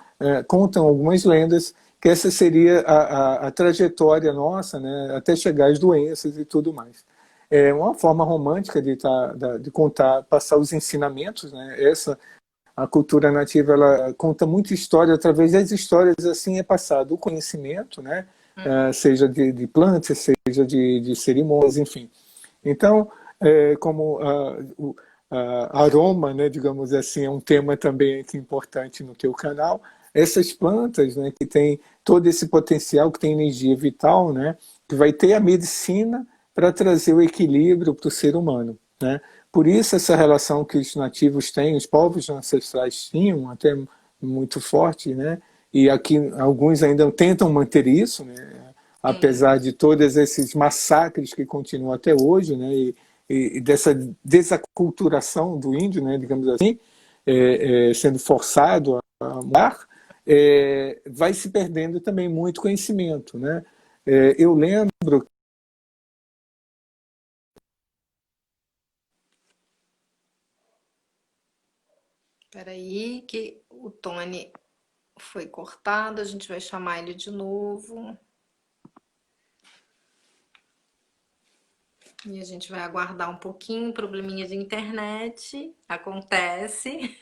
contam algumas lendas que essa seria a trajetória nossa, né? Até chegar às doenças e tudo mais. É uma forma romântica de contar, passar os ensinamentos, né? A cultura nativa, ela conta muita história, através das histórias assim é passado o conhecimento, né? Seja de plantas, seja de cerimônias, enfim. Então, como o aroma, né, digamos assim, é um tema também aqui importante no teu canal, essas plantas, né, que tem todo esse potencial, que tem energia vital, né, que vai ter a medicina para trazer o equilíbrio para o ser humano, né? Por isso essa relação que os nativos têm, os povos ancestrais tinham, até muito forte, né? E aqui alguns ainda tentam manter isso, né? Sim. Apesar de todos esses massacres que continuam até hoje, né? E dessa desaculturação do índio, né? Digamos assim, sendo forçado a mudar, vai se perdendo também muito conhecimento, né? Eu lembro. Espera aí que o Tony foi cortado, a gente vai chamar ele de novo. E a gente vai aguardar um pouquinho, probleminha de internet, acontece.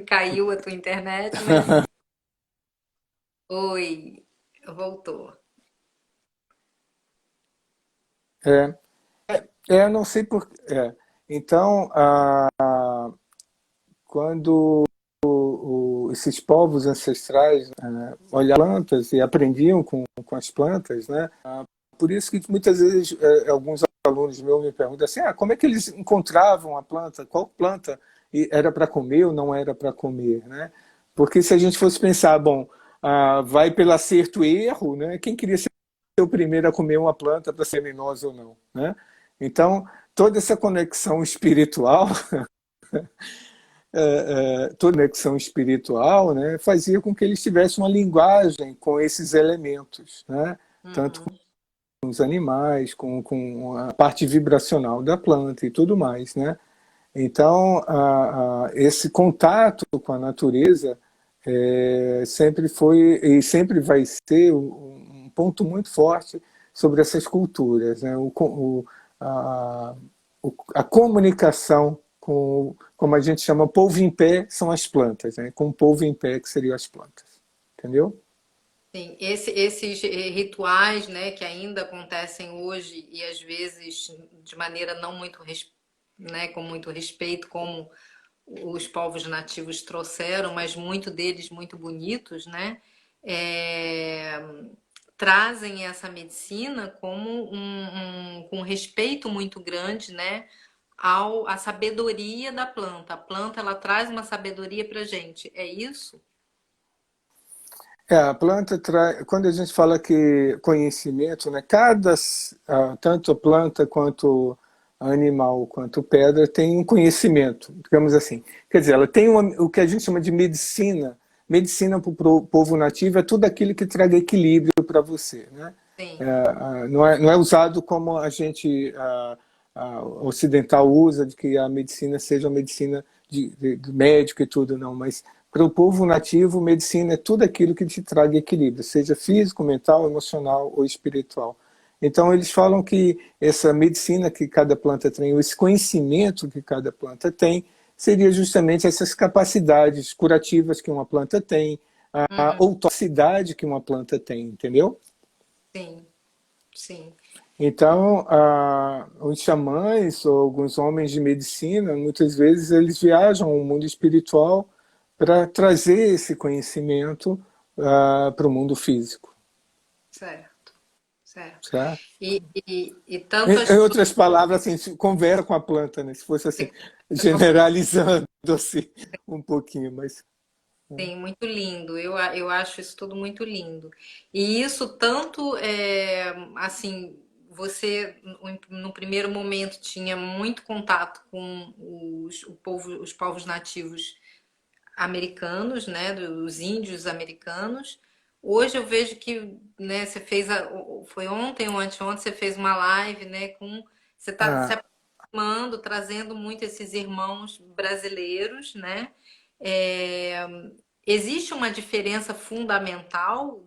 Caiu a tua internet, mas oi, voltou. É, não sei por. Então, quando esses povos ancestrais olhavam plantas e aprendiam com as plantas, né? Por isso que muitas vezes alguns alunos meus me perguntam assim: como é que eles encontravam a planta? Qual planta era para comer ou não era para comer, né? Porque se a gente fosse pensar, bom, vai pelo acerto e erro, né? Quem queria ser o primeiro a comer uma planta para ser venenosa ou não, né? Então, toda essa conexão espiritual, toda conexão espiritual, né, fazia com que eles tivessem uma linguagem com esses elementos, né? Tanto Uhum. com os animais, com a parte vibracional da planta e tudo mais, né? Então, esse contato com a natureza sempre foi e sempre vai ser um ponto muito forte sobre essas culturas, né? A, a comunicação com, como a gente chama, povo em pé, são as plantas, né? Com o povo em pé, que seriam as plantas. Entendeu? Sim, esses rituais, né, que ainda acontecem hoje e às vezes de maneira não muito, né, com muito respeito, como os povos nativos trouxeram, mas muito deles muito bonitos, né? É, trazem essa medicina como com respeito muito grande, né? À sabedoria da planta. A planta ela traz uma sabedoria para gente. É isso? A planta traz, quando a gente fala que conhecimento, né, tanto a planta quanto animal, quanto pedra, tem um conhecimento, digamos assim. Quer dizer, ela tem o que a gente chama de medicina. Medicina para o povo nativo é tudo aquilo que traga equilíbrio para você, né? Sim. Não é usado como a gente ocidental usa, de que a medicina seja uma medicina de médico e tudo, não, mas para o povo nativo, medicina é tudo aquilo que te traga equilíbrio, seja físico, mental, emocional ou espiritual. Então eles falam que essa medicina que cada planta tem, ou esse conhecimento que cada planta tem, seria justamente essas capacidades curativas que uma planta tem, a Uhum. outoxicidade que uma planta tem, entendeu? Sim, sim. Então, os xamãs ou alguns homens de medicina, muitas vezes eles viajam ao mundo espiritual para trazer esse conhecimento para o mundo físico. Certo. certo. Certo? E tanto as Em flores, outras palavras, assim, conversa com a planta, né? Se fosse assim, generalizando assim um pouquinho, mas sim, muito lindo. Eu acho isso tudo muito lindo. E isso tanto assim, você no primeiro momento tinha muito contato com os povos nativos americanos, né, dos índios americanos. Hoje eu vejo que, né, você fez foi ontem ou anteontem você fez uma live, né, com você está se ah, aproximando, trazendo muito esses irmãos brasileiros, né? É, existe uma diferença fundamental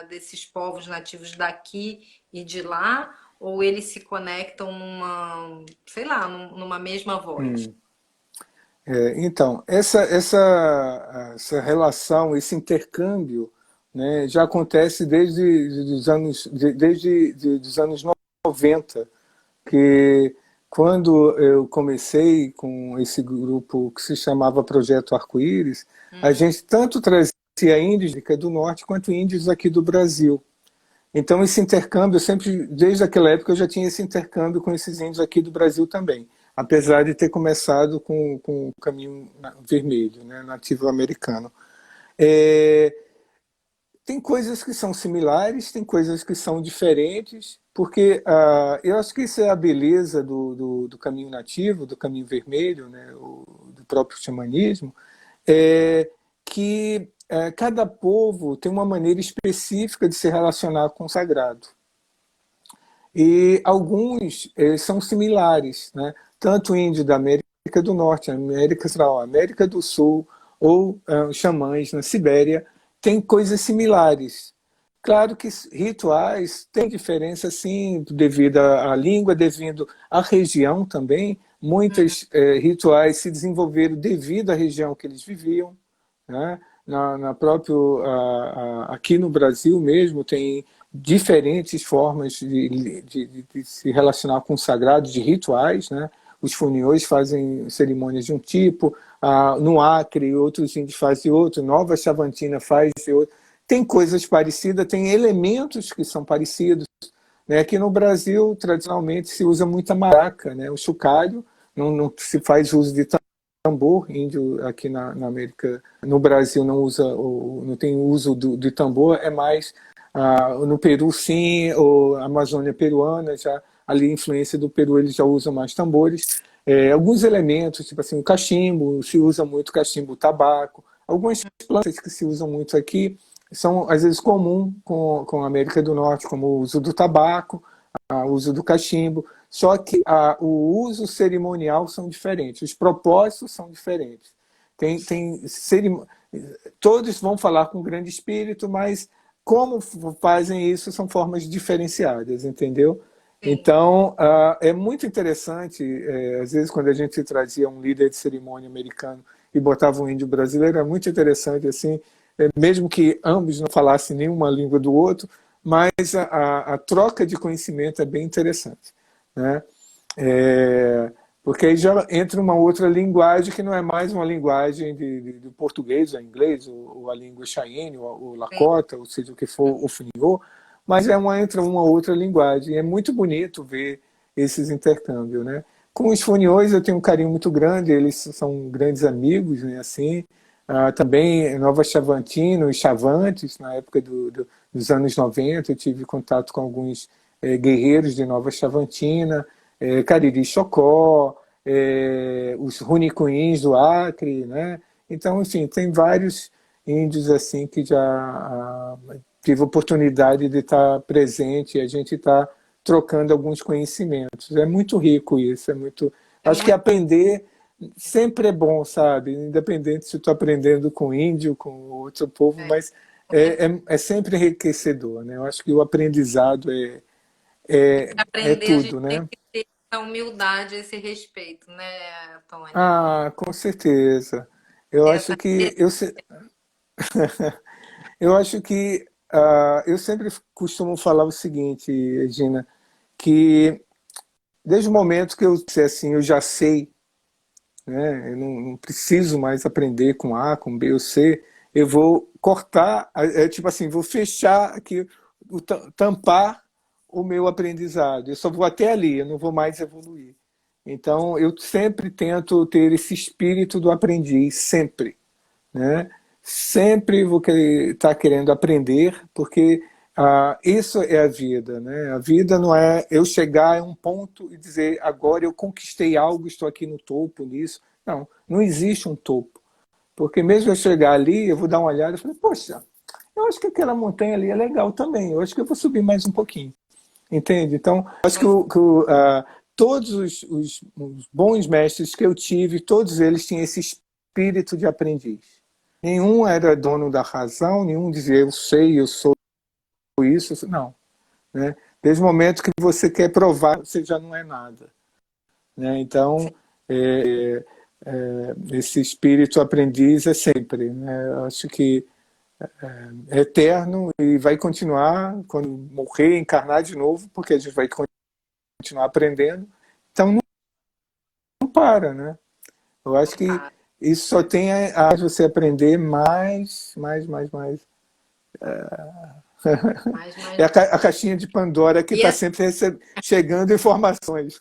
desses povos nativos daqui e de lá, ou eles se conectam numa, sei lá, numa mesma voz? hum. Então, essa relação, esse intercâmbio, né, já acontece desde os anos 90, que quando eu comecei com esse grupo que se chamava Projeto Arco-Íris, a Hum, gente tanto trazia índios do norte quanto índios aqui do Brasil. Então esse intercâmbio, sempre, desde aquela época eu já tinha esse intercâmbio com esses índios aqui do Brasil também, apesar de ter começado com o caminho vermelho, né, nativo americano. É, tem coisas que são similares, tem coisas que são diferentes, porque eu acho que isso é a beleza do caminho nativo, do caminho vermelho, né, do próprio xamanismo, é que cada povo tem uma maneira específica de se relacionar com o sagrado. E alguns são similares, né? Tanto o índio da América do Norte, América Central, América do Sul, ou xamãs na Sibéria, têm coisas similares. Claro que rituais têm diferença, sim, devido à língua, devido à região também. Muitos rituais se desenvolveram devido à região que eles viviam, né? Aqui no Brasil mesmo tem diferentes formas de se relacionar com o sagrado, de rituais, né? Os funiões fazem cerimônias de um tipo, no Acre outros índios fazem de outro, Nova Chavantina faz de outro. Tem coisas parecidas, tem elementos que são parecidos, né? Aqui no Brasil, tradicionalmente, se usa muita maraca, né? O chocalho, não se faz uso de tambor. Índio aqui na América, no Brasil não tem uso de tambor, é mais no Peru sim, ou Amazônia peruana, já ali a influência do Peru, eles já usam mais tambores. Alguns elementos, tipo assim, o cachimbo, se usa muito cachimbo, tabaco, algumas plantas que se usam muito aqui são às vezes comum com a América do Norte, como o uso do tabaco, o uso do cachimbo, só que o uso cerimonial são diferentes, os propósitos são diferentes. Todos vão falar com o grande espírito, mas como fazem isso são formas diferenciadas, entendeu? sim. Então, é muito interessante, às vezes quando a gente trazia um líder de cerimônia americano e botava um índio brasileiro, é muito interessante, assim, mesmo que ambos não falassem nenhuma língua do outro, mas a troca de conhecimento é bem interessante, né? Porque aí já entra uma outra linguagem que não é mais uma linguagem do português, ou inglês, ou a língua Cheyenne, ou Lakota, ou seja o que for, o Funiô, mas entra uma outra linguagem. É muito bonito ver esses intercâmbios, né? Com os Funiões eu tenho um carinho muito grande, eles são grandes amigos, né, assim. Também Nova Chavantina, os Chavantes, na época dos anos 90, eu tive contato com alguns guerreiros de Nova Chavantina, Cariri Chocó, os Runicuins do Acre, né? Então, enfim, tem vários índios assim que já tive oportunidade de estar presente e a gente está trocando alguns conhecimentos. É muito rico isso, é muito. É Acho que muito aprender sempre é bom, sabe? Independente se estou aprendendo com índio, com outro povo, mas é sempre enriquecedor, né? Eu acho que o aprendizado é aprender, a gente tudo, tem né? que ter essa humildade, esse respeito, né, Tony? Com certeza. Eu acho Essa que eu sempre costumo falar o seguinte, Regina, que desde o momento que eu disser assim, eu já sei, né, eu não preciso mais aprender com A, com B ou C, eu vou cortar, tipo assim, vou fechar aqui, tampar o meu aprendizado. Eu só vou até ali, eu não vou mais evoluir. Então, eu sempre tento ter esse espírito do aprendiz, sempre, né? Sempre vou estar querendo aprender, porque isso é a vida, né? A vida não é eu chegar a um ponto e dizer agora eu conquistei algo, estou aqui no topo nisso. Não, não existe um topo. Porque mesmo eu chegar ali, eu vou dar uma olhada e falar, poxa, eu acho que aquela montanha ali é legal também, eu acho que eu vou subir mais um pouquinho. Entende? Então, acho que, todos os bons mestres que eu tive, todos eles tinham esse espírito de aprendiz. Nenhum era dono da razão, nenhum dizia eu sei, eu sou isso. Não. Né? Desde o momento que você quer provar, você já não é nada. Né? Então, esse espírito aprendiz é sempre. Né? Eu acho que é eterno e vai continuar quando morrer, encarnar de novo, porque a gente vai continuar aprendendo. Então, não para, né? Eu acho que isso só tem a você aprender mais. É a caixinha de Pandora que está sempre chegando informações.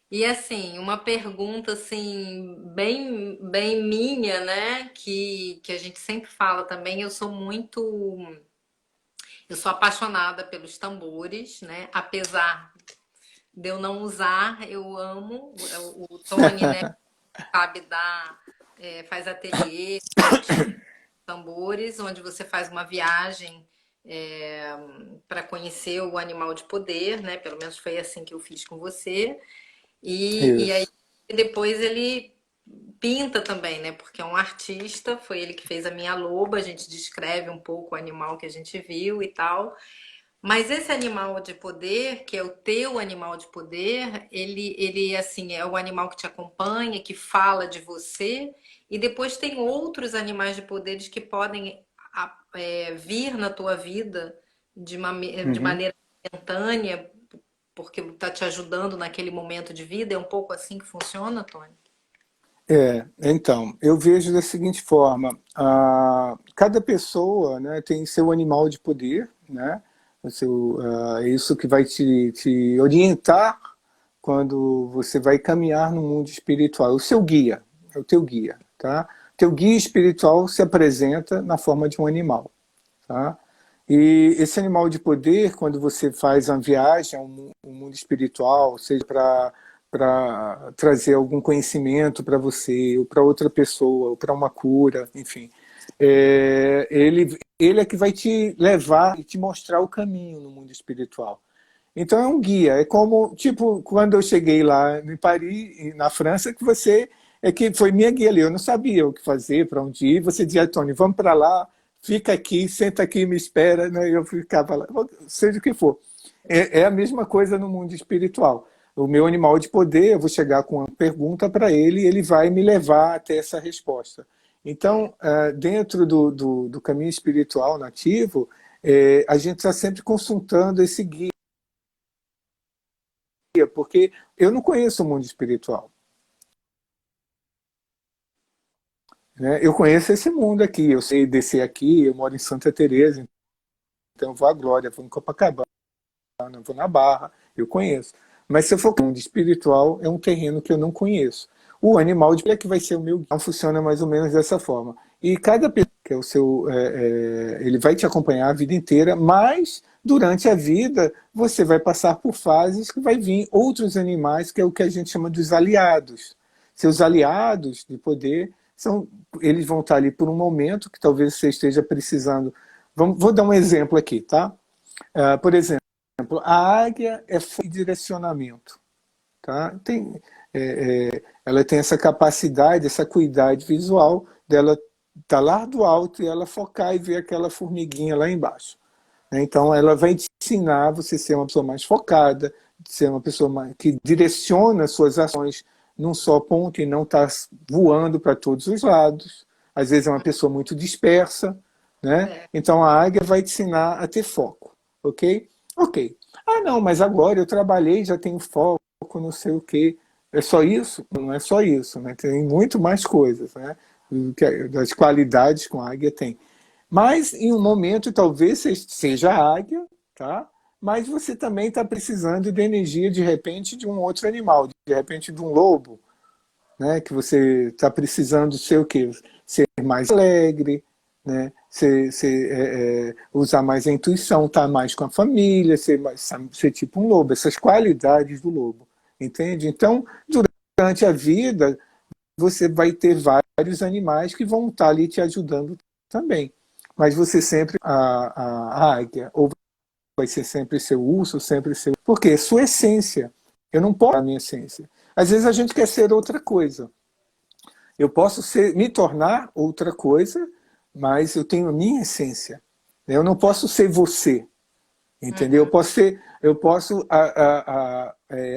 E assim, uma pergunta assim, bem minha, né? Que a gente sempre fala também, eu sou apaixonada pelos tambores, né? Apesar de eu não usar, eu amo. O Tony, né, sabe dar, faz ateliê, tambores, onde você faz uma viagem para conhecer o animal de poder, né? Pelo menos foi assim que eu fiz com você. E aí Isso. depois ele pinta também, né? Porque é um artista, foi ele que fez a minha loba, a gente descreve um pouco o animal que a gente viu e tal. Mas esse animal de poder, que é o teu animal de poder, ele assim, é o animal que te acompanha, que fala de você, e depois tem outros animais de poderes que podem vir na tua vida de Uhum. maneira espontânea, porque está te ajudando naquele momento de vida. É um pouco assim que funciona, Tony? Então, eu vejo da seguinte forma, cada pessoa, né, tem seu animal de poder, né, é isso que vai te orientar quando você vai caminhar no mundo espiritual, o seu guia, é o teu guia, tá? Teu guia espiritual se apresenta na forma de um animal, tá? E esse animal de poder, quando você faz uma viagem ao mundo espiritual, seja para trazer algum conhecimento para você, ou para outra pessoa, ou para uma cura, enfim, ele é que vai te levar e te mostrar o caminho no mundo espiritual. Então é um guia, é como, tipo, quando eu cheguei lá em Paris, na França, que você que foi minha guia ali, eu não sabia o que fazer, para onde ir, você dizia, Tony, vamos para lá, fica aqui, senta aqui, me espera, né? Eu ficava lá, seja o que for. É a mesma coisa no mundo espiritual. O meu animal de poder, eu vou chegar com uma pergunta para ele e ele vai me levar até essa resposta. Então, dentro do caminho espiritual nativo, a gente está sempre consultando esse guia, porque eu não conheço o mundo espiritual. Né? Eu conheço esse mundo aqui, eu sei descer aqui, eu moro em Santa Teresa, então eu vou à Glória, vou em Copacabana, vou na Barra, eu conheço. Mas se eu for para o mundo espiritual, é um terreno que eu não conheço. O animal de é que vai ser o meu guia. Então funciona mais ou menos dessa forma. E cada pessoa, que é o seu, ele vai te acompanhar a vida inteira, mas durante a vida você vai passar por fases que vai vir outros animais, que é o que a gente chama dos aliados. Seus aliados de poder eles vão estar ali por um momento que talvez você esteja precisando. Vou dar um exemplo aqui, tá? Por exemplo, a águia é de direcionamento. Tá? Ela tem essa capacidade, essa acuidade visual dela estar lá do alto e ela focar e ver aquela formiguinha lá embaixo. Então ela vai te ensinar você a ser uma pessoa mais focada, ser uma pessoa que direciona suas ações num só ponto e não está voando para todos os lados. Às vezes é uma pessoa muito dispersa, né? Então a águia vai te ensinar a ter foco, ok? Ok. Ah, não, mas agora eu trabalhei, já tenho foco, não sei o quê. É só isso? Não é só isso, né? Tem muito mais coisas, né? Das qualidades que a águia tem. Mas em um momento talvez seja a águia, tá? Mas você também está precisando de energia de repente de um outro animal, de repente de um lobo, né? Que você está precisando ser o quê? Ser mais alegre, né? Usar mais a intuição, estar mais com a família, ser tipo um lobo, essas qualidades do lobo, entende? Então, durante a vida, você vai ter vários animais que vão estar ali te ajudando também. Mas você sempre, a águia, ou vai ser sempre seu urso, sempre seu... Porque é sua essência. Eu não posso a minha essência. Às vezes a gente quer ser outra coisa. Eu posso me tornar outra coisa, mas eu tenho a minha essência. Eu não posso ser você, entendeu? Uhum. Eu posso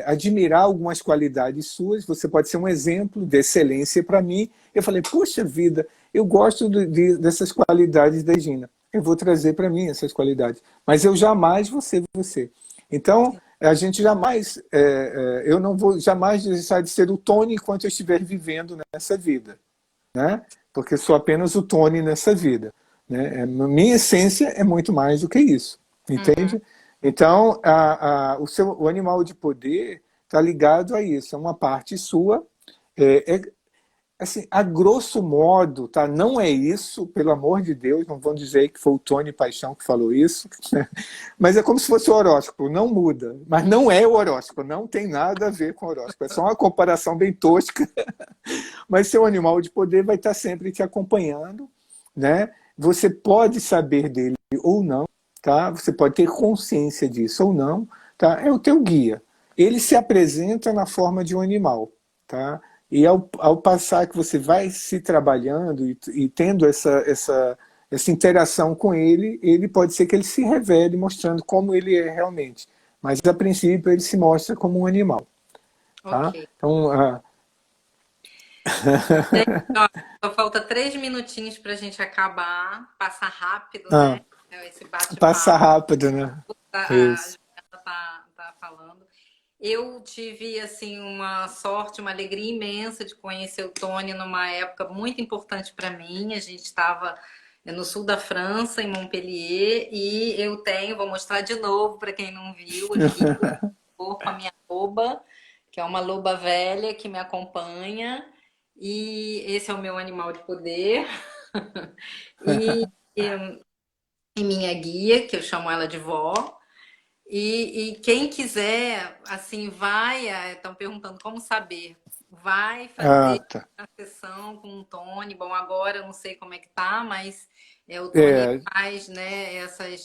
admirar algumas qualidades suas. Você pode ser um exemplo de excelência para mim. Eu falei, puxa vida, eu gosto dessas qualidades da Gina. Eu vou trazer para mim essas qualidades. Mas eu jamais vou ser você. Então, a gente jamais, eu não vou jamais deixar de ser o Tony enquanto eu estiver vivendo nessa vida, né? Porque sou apenas o Tony nessa vida, né? Minha essência é muito mais do que isso, Uhum. entende? Então, o animal de poder está ligado a isso, é uma parte sua, assim, a grosso modo, tá? Não é isso, pelo amor de Deus, não vão dizer que foi o Tony Paixão que falou isso, mas é como se fosse o horóscopo, não muda, mas não é o horóscopo, não tem nada a ver com o horóscopo, é só uma comparação bem tosca, mas seu animal de poder vai estar sempre te acompanhando, né? Você pode saber dele ou não, tá? Você pode ter consciência disso ou não, tá? É o teu guia. Ele se apresenta na forma de um animal, tá? E ao passar que você vai se trabalhando e tendo essa interação com ele, ele pode ser que ele se revele mostrando como ele é realmente. Mas a princípio ele se mostra como um animal, tá? Ok. Então, Gente, ó, só falta 3 minutinhos para a gente acabar. Passa rápido, né? Esse passa bate-papo. rápido, né? A Isso. Juliana tá falando. Eu tive assim uma sorte, uma alegria imensa de conhecer o Tony numa época muito importante para mim. A gente estava no sul da França, em Montpellier, e eu tenho, vou mostrar de novo para quem não viu aqui, com a minha loba, que é uma loba velha que me acompanha, e esse é o meu animal de poder. E, e minha guia, que eu chamo ela de vó. E quem quiser, assim, vai. Estão perguntando como saber. Vai fazer Tá. a sessão com o Tony. Bom, agora eu não sei como é que tá, mas o Tony É, faz, né,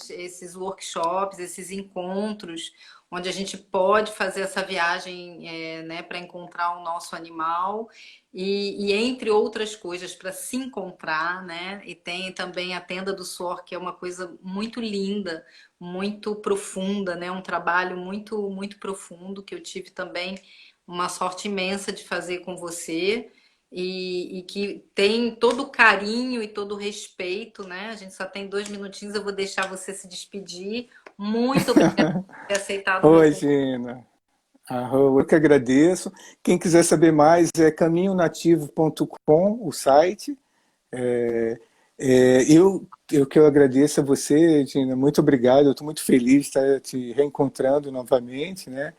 esses workshops, esses encontros, onde a gente pode fazer essa viagem, né, para encontrar o nosso animal e entre outras coisas, para se encontrar, né? E tem também a Tenda do Suor, que é uma coisa muito linda, muito profunda, né? Um trabalho muito, muito profundo que eu tive também uma sorte imensa de fazer com você e que tem todo o carinho e todo o respeito, né? A gente só tem 2 minutinhos, eu vou deixar você se despedir. Muito obrigada por ter aceitado o meu Oi, convite. Gina. Eu que agradeço. Quem quiser saber mais é caminhonativo.com, o site. Eu que eu agradeço a você, Gina. Muito obrigado. Eu estou muito feliz de estar te reencontrando novamente, né?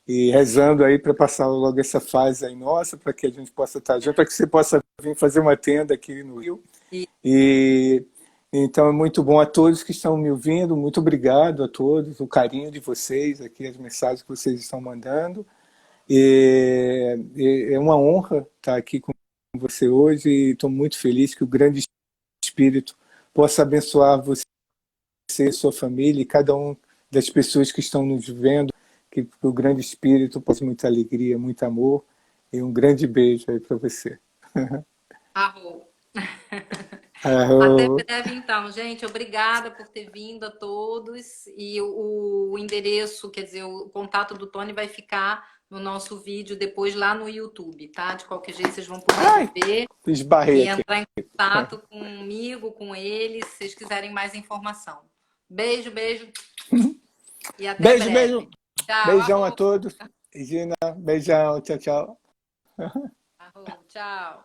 E rezando aí para passar logo essa fase aí nossa, para que a gente possa estar junto, para que você possa vir fazer uma tenda aqui no Rio. E E então é muito bom a todos que estão me ouvindo, muito obrigado a todos, o carinho de vocês aqui, as mensagens que vocês estão mandando. É uma honra estar aqui com você hoje e estou muito feliz que o grande Espírito possa abençoar você, sua família e cada um das pessoas que estão nos vendo, que o grande Espírito possa muita alegria, muito amor e um grande beijo aí para você. arro. Até Ah, breve, então, gente. Obrigada por ter vindo a todos. E o endereço, quer dizer, o contato do Tony vai ficar no nosso vídeo depois lá no YouTube, tá? De qualquer jeito, vocês vão poder ai, ver esbarrei e aqui. entrar em contato comigo, com ele, se vocês quiserem mais informação. Beijo, beijo e até Beijo, beijo. breve. Tchau, Beijão a arro, todos. Gina, beijão. Tchau, tchau. arro, tchau.